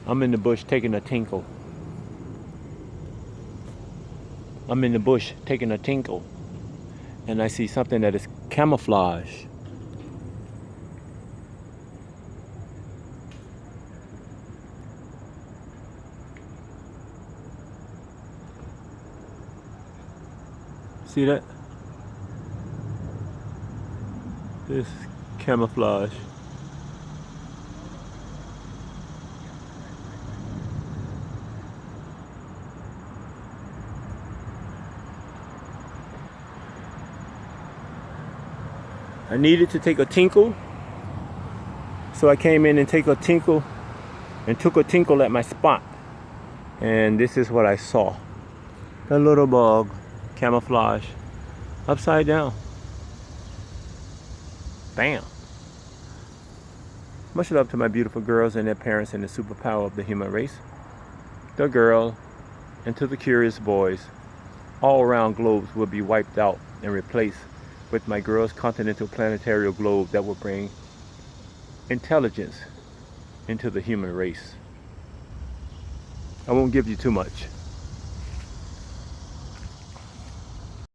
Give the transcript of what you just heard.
I'm in the bush taking a tinkle. I'm in the bush taking a tinkle. And I see something that is camouflage. See that? This camouflage. I needed to take a tinkle, so I came in and took a tinkle at my spot, and this is what I saw. The little bug, camouflage, upside down. Bam. Much love to my beautiful girls and their parents and the superpower of the human race. The girl and to the curious boys. All around globes will be wiped out and replaced with my girl's continental planetary globe that will bring intelligence into the human race. I won't give you too much.